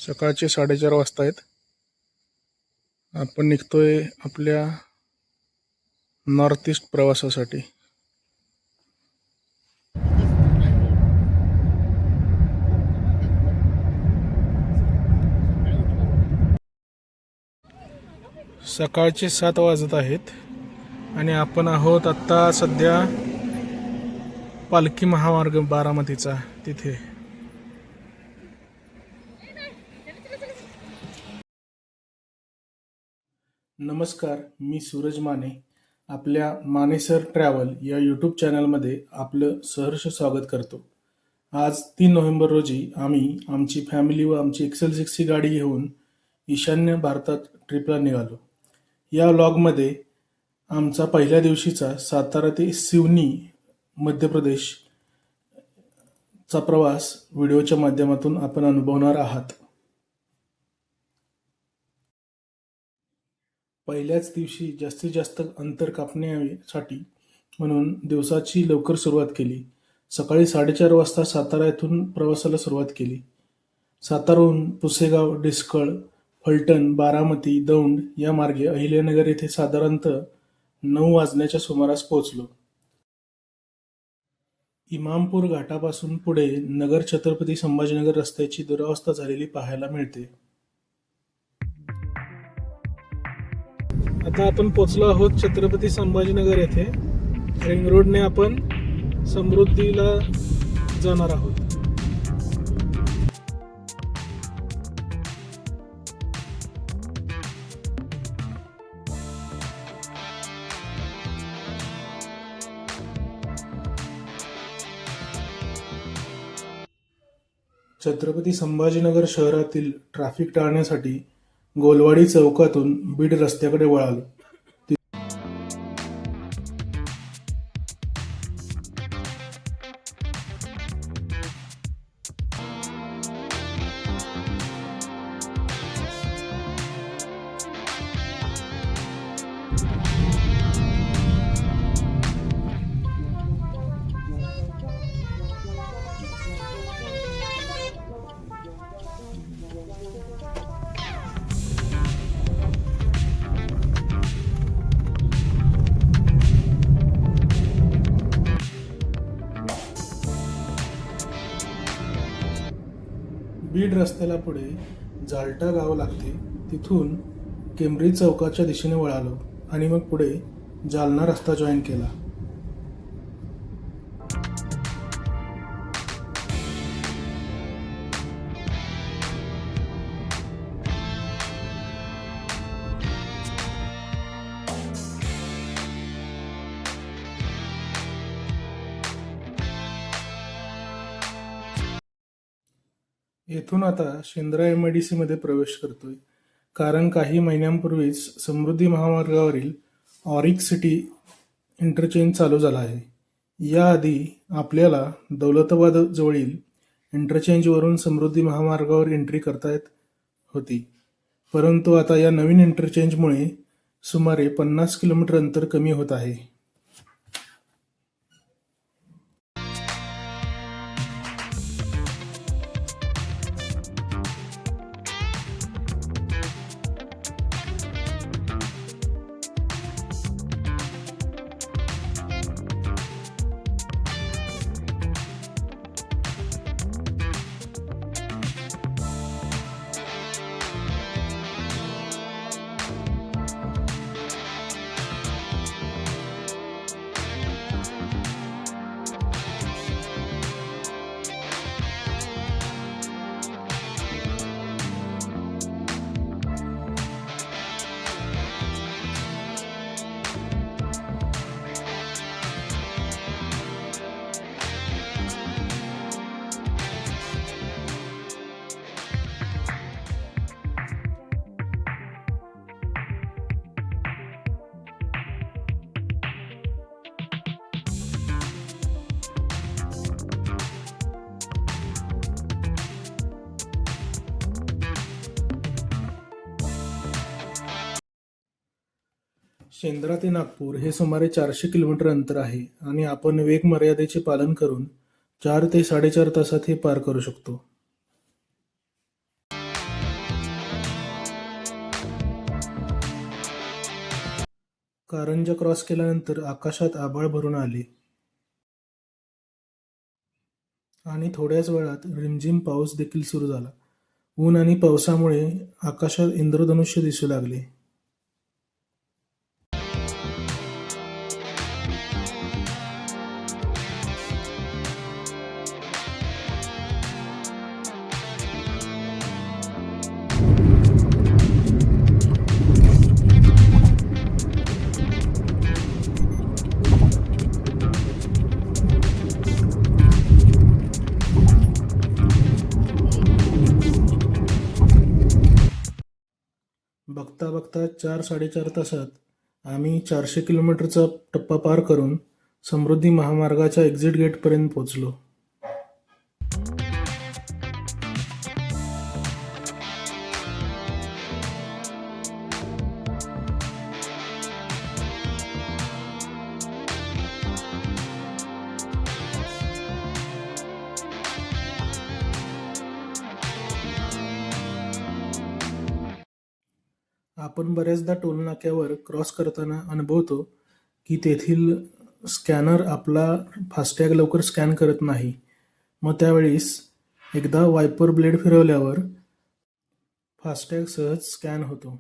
सकाळचे 4:30 वाजता आहेत. आपण निघतोय आपल्या नॉर्थ ईस्ट प्रवासासाठी. सकाळचे 7 वाजत आहेत आणि आपण आहोत आत्ता सध्या पालखी महामार्ग बारामतीचा तिथे. नमस्कार, मी सूरज माने. आपल्या मानेसर ट्रॅव्हल या यूट्यूब चॅनलमध्ये आपलं सहर्ष स्वागत करतो. आज 3 नोव्हेंबर रोजी आम्ही आमची फॅमिली व आमची XL6 गाडी घेऊन ईशान्य भारतात ट्रिपला निघालो. या व्लॉगमध्ये आमचा पहिल्या दिवशीचा सातारा ते सिवनी मध्य प्रदेश चा प्रवास व्हिडिओच्या माध्यमातून आपण अनुभवणार आहात. पहिल्याच दिवशी जास्तीत जास्त अंतर कापण्यासाठी म्हणून दिवसाची लवकर सुरुवात केली. सकाळी 4:30 वाजता सातारा येथून प्रवासाला सुरुवात केली. साताराहून पुसेगाव, डिस्कळ, फलटण, बारामती, दौंड या मार्गे अहिल्यानगर येथे साधारणतः 9 वाजण्याच्या सुमारास पोहोचलो. इमामपूर घाटापासून पुढे नगर छत्रपती संभाजीनगर रस्त्याची दुरावस्था झालेली पाहायला मिळते. आता आपण पोहोचलो आहोत छत्रपती संभाजीनगर येथे. रिंग रोडने आपण समृद्धीला जाणार आहोत. छत्रपती संभाजीनगर शहरातील ट्रॅफिक टाळण्यासाठी गोलवाडी चौकातून बीड रस्त्याकडे वळालो. बीड रस्त्याला पुढे जालटा गाव लागते. तिथून केम्ब्रिज चौकाच्या दिशेने वळालो आणि मग पुढे जालना रस्ता जॉईन केला. येथून आता शेंद्रा MIDC मध्ये प्रवेश करतोय, कारण काही महिन्यांपूर्वीच समृद्धी महामार्गावरील ऑरिक सिटी इंटरचेंज चालू झाला आहे. याआधी आपल्याला दौलताबाद जवळील इंटरचेंजवरून समृद्धी महामार्गावर एंट्री करता येत होती, परंतु आता या नवीन इंटरचेंजमुळे सुमारे 50 किलोमीटर अंतर कमी होत आहे. शेंद्रा ते नागपूर हे सुमारे 400 किलोमीटर अंतर आहे आणि आपण वेग मर्यादेचे पालन करून 4 ते 4.5 तासात हे पार करू शकतो. कारंजा क्रॉस केल्यानंतर आकाशात आभाळ भरून आले आणि थोड्याच वेळात रिमझिम पाऊस देखील सुरू झाला. ऊन आणि पावसामुळे आकाशात इंद्रधनुष्य दिसू लागले. बघता बघता 4-4.5 तासात आम्ही 400 किलोमीटरचा टप्पा पार करून समृद्धी महामार्गाच्या एक्झिट गेटपर्यंत पोहोचलो. आपण बऱ्याचदा टोलनाक्यावर क्रॉस करताना अनुभवतो की तेथील स्कॅनर आपला फास्टॅग लवकर स्कॅन करत नाही. मग त्यावेळेस एकदा वायपर ब्लेड फिरवल्यावर फास्टॅग सहज स्कॅन होतो.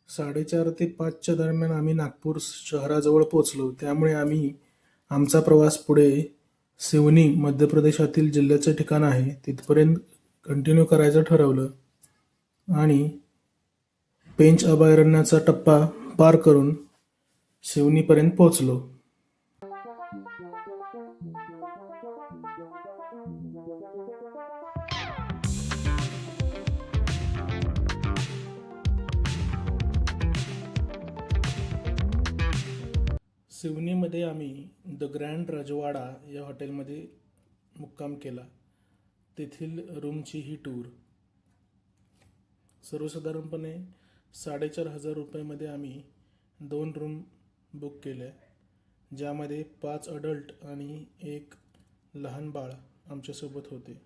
4:30 ते 5च्या दरम्यान आम्ही नागपूर शहराजवळ पोहोचलो. त्यामुळे आम्ही आमचा प्रवास पुढे सिवनी मध्य प्रदेशातील जिल्ह्याचे ठिकाण आहे तिथपर्यंत कंटिन्यू करायचं ठरवलं आणि पेंच अभयारण्याचा टप्पा पार करून सिवनीपर्यंत पोहोचलो. सिवनीमध्ये आम्ही द ग्रँड राजवाडा या हॉटेलमध्ये मुक्काम केला. तेथील रूमची ही टूर. सर्वसाधारणपणे 4,500 रुपयामध्ये आम्ही 2 रूम बुक केल्या, ज्यामध्ये 5 अडल्ट आणि 1 लहान बाळ आमच्यासोबत होते.